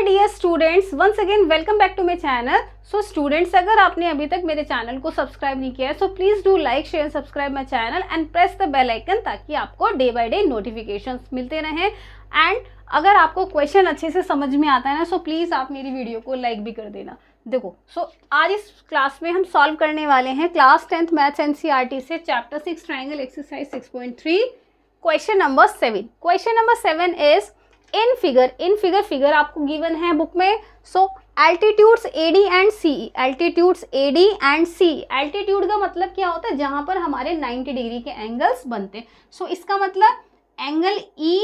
Dear students, once again welcome back to my channel. So students, अगर आपने अभी तक मेरे चैनल को सब्सक्राइब नहीं किया है so please do like share subscribe my channel and press the bell icon, ताकि आपको डे बाय डे नोटिफिकेशंस मिलते रहें। एंड अगर आपको क्वेश्चन अच्छे से समझ में आता है ना, सो प्लीज़ आप मेरी वीडियो को लाइक भी कर देना। देखो, आज इस क्लास में हम सॉल्व करने वाले हैं क्लास 10th मैथ्स एनसीईआरटी से chapter 6 triangle exercise 6.3 question number 7। Question number 7 is in figure आपको गिवन है बुक में। So altitudes AD and C, altitudes AD and C. Altitude का मतलब क्या होता है? जहां पर हमारे 90 डिग्री के एंगल्स बनते हैं। सो इसका मतलब एंगल ई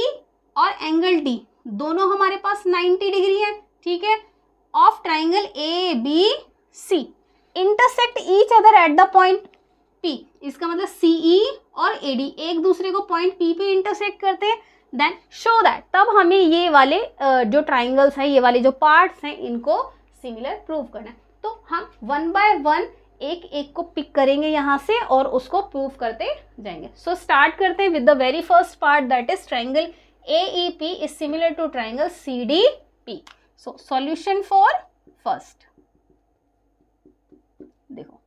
और एंगल डी दोनों हमारे पास 90 डिग्री है, ठीक है। Of triangle A B C intersect each other at the point P. इसका मतलब सीई और एडी एक दूसरे को पॉइंट पी पे इंटरसेक्ट करते हैं। देन शो दैट, तब हमें ये वाले जो ट्राइंगल्स हैं, ये वाले जो पार्ट्स हैं, इनको सिमिलर प्रूव करना है। तो हम वन बाय वन एक एक को पिक करेंगे यहाँ से और उसको प्रूव करते जाएंगे। सो स्टार्ट करते हैं with the very first part, that is triangle AEP is similar to triangle CDP। So solution for first, देखो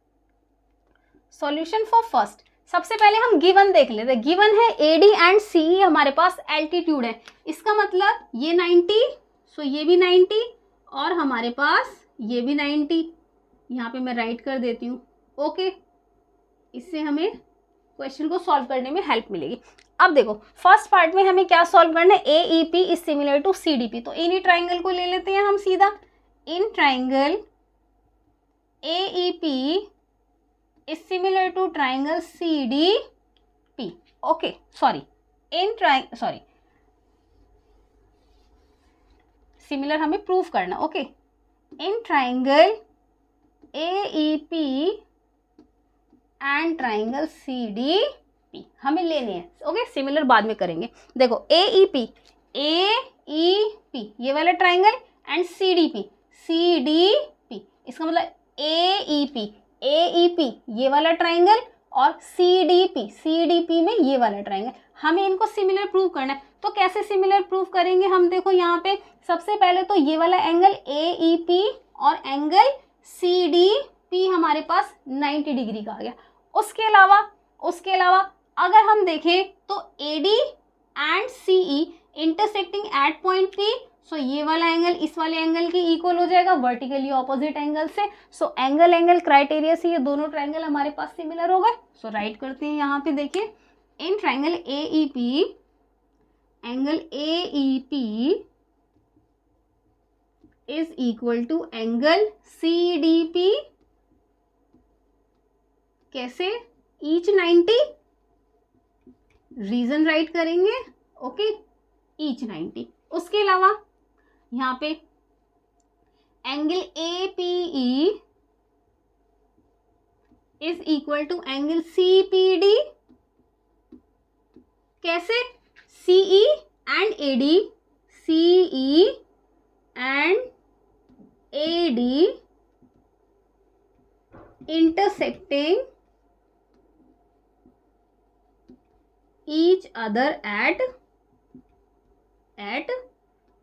सॉल्यूशन फॉर फर्स्ट, सबसे पहले हम गिवन देख लेते हैं। गिवन है AD एंड CE, हमारे पास एल्टीट्यूड है। इसका मतलब ये 90, सो ये भी 90 और हमारे पास ये भी 90। यहाँ पे मैं राइट कर देती हूँ, ओके। इससे हमें क्वेश्चन को सॉल्व करने में हेल्प मिलेगी। अब देखो, फर्स्ट पार्ट में हमें क्या सॉल्व करना है? AEP is similar to CDP। तो इन्हीं ट्राइंगल को ले लेते हैं हम सीधा। इन triangle AEP is similar to triangle CDP. Okay, similar हमें प्रूव करना, okay. In triangle AEP and triangle CDP हमें लेने हैं, ओके। सिमिलर बाद में करेंगे। देखो AEP ये वाला ट्राइंगल एंड CDP इसका मतलब AEP ये वाला ट्राइंगल और CDP में ये वाला ट्राइंगल, हमें इनको सिमिलर प्रूव करना है। तो कैसे सिमिलर प्रूव करेंगे हम? देखो यहाँ पे सबसे पहले तो ये वाला एंगल AEP और एंगल CDP हमारे पास 90 डिग्री का आ गया। उसके अलावा अगर हम देखें तो AD and CE intersecting at point P, सो ये वाला एंगल इस वाले एंगल के इक्वल हो जाएगा वर्टिकली ऑपोजिट एंगल से। सो एंगल क्राइटेरिया से ये दोनों ट्राइंगल हमारे पास सिमिलर हो गए। सो राइट करते हैं यहाँ पे, देखिए in triangle AEP angle AEP is equal to angle CDP। कैसे? ईच 90, रीजन राइट करेंगे, ओके, ईच 90। उसके अलावा यहाँ पे angle APE is equal to angle CPD। कैसे? CE and AD intersecting each other at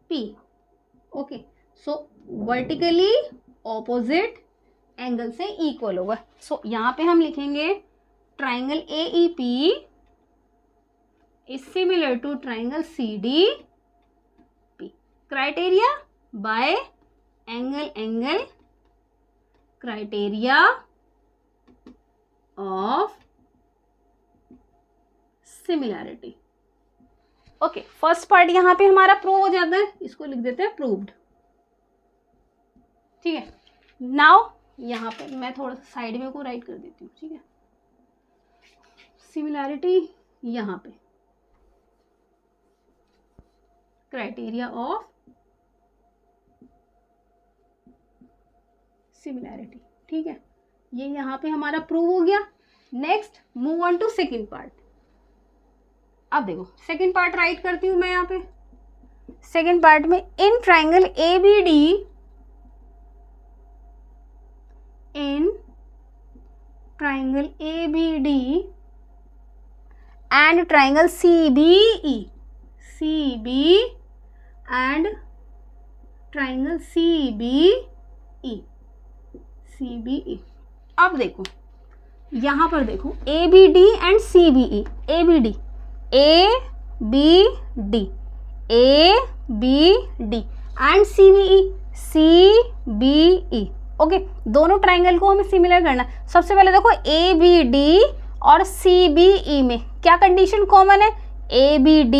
P, okay. So vertically opposite angle से इक्वल होगा। सो यहाँ पे हम लिखेंगे triangle AEP is similar to triangle CDP। Criteria by angle criteria of similarity, okay. First part यहाँ पे हमारा प्रूव हो जाता है, इसको लिख देते हैं प्रूव्ड, ठीक है। नाउ यहाँ पे मैं थोड़ा सा साइड में को राइट कर देती हूँ, ठीक है। सिमिलैरिटी यहाँ पे क्राइटेरिया ऑफ सिमिलैरिटी, ठीक है। ये यहाँ पे हमारा प्रूव हो गया। Next move on to second part. अब देखो सेकेंड पार्ट राइट करती हूँ मैं यहाँ पे। सेकेंड पार्ट में इन triangle ABD and triangle CBE and triangle CBE, CBE। अब देखो यहाँ पर देखो ABD and CBE, ABD, ABD, ABD and CBE, CBE। Okay, दोनों ट्राइंगल को हमें सिमिलर करना है। सबसे पहले देखो ABD और CBE में क्या कंडीशन कॉमन है? ABD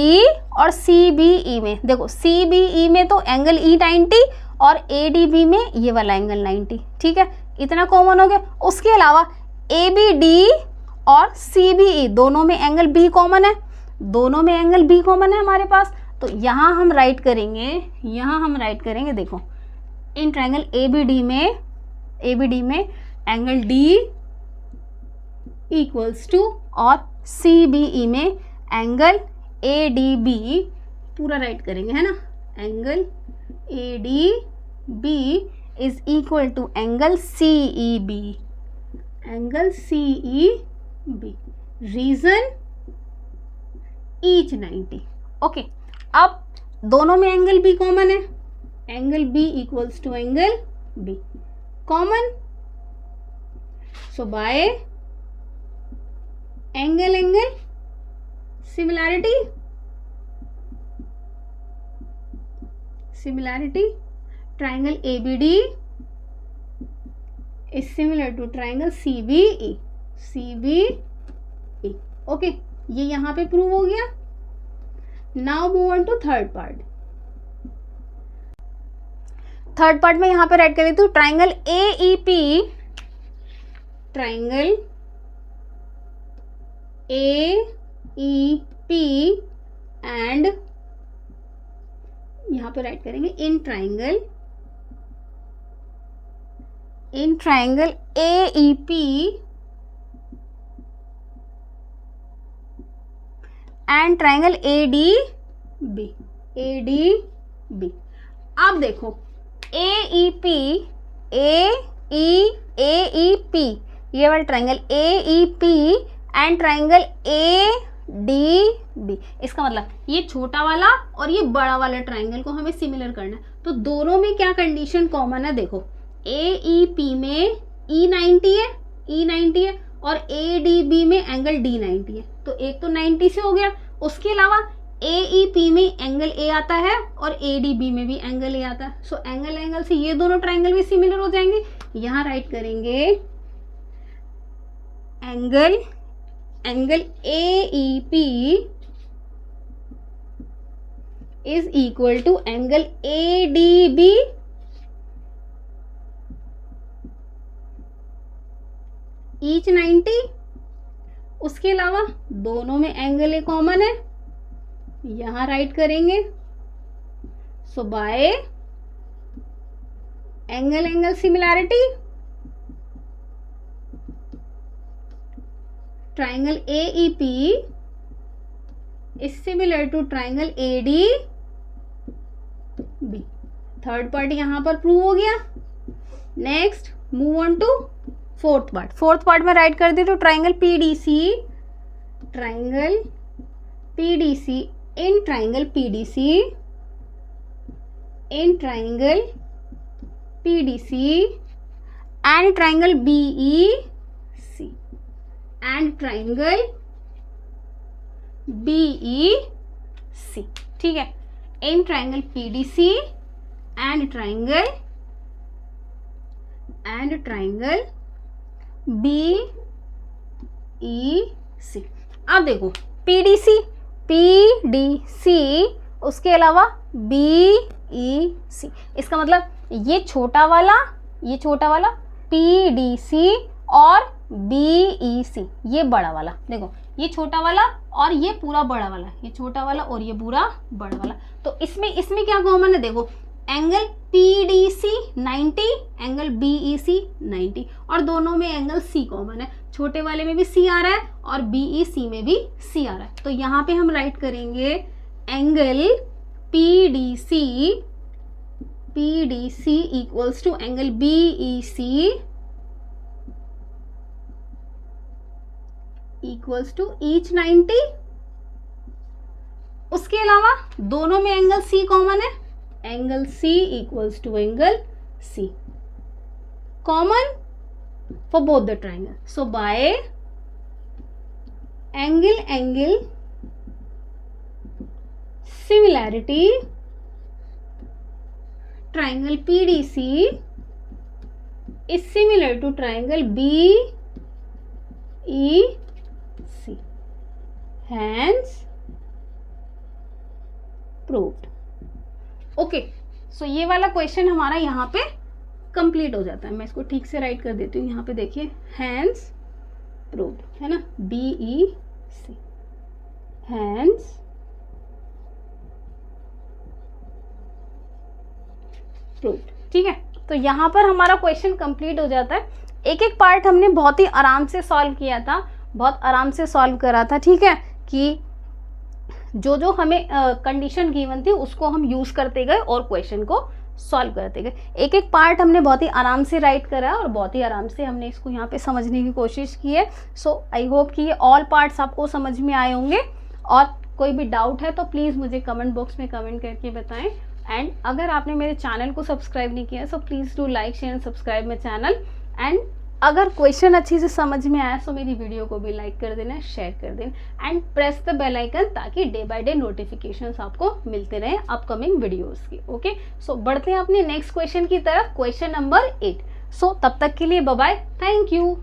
और CBE में देखो, CBE में तो एंगल E90 और ADB में ये वाला एंगल 90, ठीक है, इतना कॉमन हो गया। उसके अलावा ABD और CBE दोनों में एंगल B कॉमन है, दोनों में एंगल B कॉमन है हमारे पास। तो यहाँ हम राइट करेंगे, देखो इन ट्राइंगल ABD में एंगल D इक्वल्स टू और CBE में एंगल ADB, पूरा राइट करेंगे है ना, angle ADB is equal to angle CEB, angle CEB, reason each 90। Okay, अब दोनों में एंगल B कॉमन है, angle B equals to angle B common, so by angle similarity triangle ABD is similar to triangle CBE, okay, ये यहाँ पे prove हो गया। Now move on to third part में यहाँ पे राइट कर लेती हूँ triangle AEP, triangle AEP and यहाँ पे राइट करेंगे इन triangle AEP and triangle ADB। अब देखो AEP ये वाला triangle AEP and triangle ADB, इसका मतलब ये छोटा वाला और ये बड़ा वाला ट्राइंगल को हमें सिमिलर करना है। तो दोनों में क्या कंडीशन कॉमन है? देखो AEP में E90 है और ADB में एंगल D90 है, तो एक तो 90 से हो गया। उसके अलावा AEP में एंगल A आता है और ADB में भी एंगल A आता है, सो एंगल से ये दोनों ट्राइंगल भी सिमिलर हो जाएंगे। यहाँ राइट करेंगे angle AEP is equal to angle ADB each 90। उसके अलावा दोनों में एंगल A कॉमन है, यहाँ राइट करेंगे, so by angle similarity triangle AEP is similar to triangle ADB। Third part यहाँ पर प्रूव हो गया। Next move on to fourth part में राइट कर दी तो triangle PDC in triangle PDC and triangle BEC and triangle BEC, ठीक है, in triangle PDC and triangle BEC। अब देखो PDC उसके अलावा BEC, इसका मतलब ये छोटा वाला PDC और BEC, ये बड़ा वाला, देखो ये छोटा वाला और ये पूरा बड़ा वाला, ये छोटा वाला और ये पूरा बड़ा वाला। तो इसमें क्या कॉमन है? देखो एंगल PDC 90, एंगल BEC 90, और दोनों में एंगल C कॉमन है। छोटे वाले में भी C आ रहा है और BEC में भी C आ रहा है। तो यहाँ पे हम राइट करेंगे angle PDC equals to angle BEC equals to each 90। उसके अलावा दोनों में एंगल C कॉमन है, angle C equals to angle C. Common for both the triangle. So by angle similarity, triangle PDC is similar to triangle BEC. Hence proved. Okay, so ये वाला question हमारा यहाँ पे कंप्लीट हो जाता है. मैं इसको ठीक से राइट कर देती हूँ. यहाँ पे देखिए, हैंस प्रूव्ड, है ना, BEC, हैंस प्रूव्ड. ठीक है, तो यहाँ पर हमारा क्वेश्चन कंप्लीट हो जाता है. एक एक पार्ट हमने बहुत ही आराम से सॉल्व किया था, बहुत आराम से सॉल्व करा था. ठीक है, कि जो जो हमें कंडीशन गिवन थी उसको हम यूज़ करते गए और क्वेश्चन को सॉल्व करते गए. एक एक पार्ट हमने बहुत ही आराम से राइट करा और बहुत ही आराम से हमने इसको यहाँ पे समझने की कोशिश की है. सो आई होप कि ये ऑल पार्ट्स आपको समझ में आए होंगे. और कोई भी डाउट है तो प्लीज़ मुझे कमेंट बॉक्स में कमेंट करके बताएं. एंड अगर आपने मेरे चैनल को सब्सक्राइब नहीं किया सो please do like share and subscribe my channel. And अगर क्वेश्चन अच्छी से समझ में आया तो मेरी वीडियो को भी लाइक कर देना, शेयर कर देना and press the bell icon, ताकि डे बाय डे नोटिफिकेशंस आपको मिलते रहे अपकमिंग वीडियोस की. ओके, सो बढ़ते हैं अपने नेक्स्ट क्वेश्चन की तरफ, क्वेश्चन नंबर 8. सो तब तक के लिए बाय बाय, थैंक यू.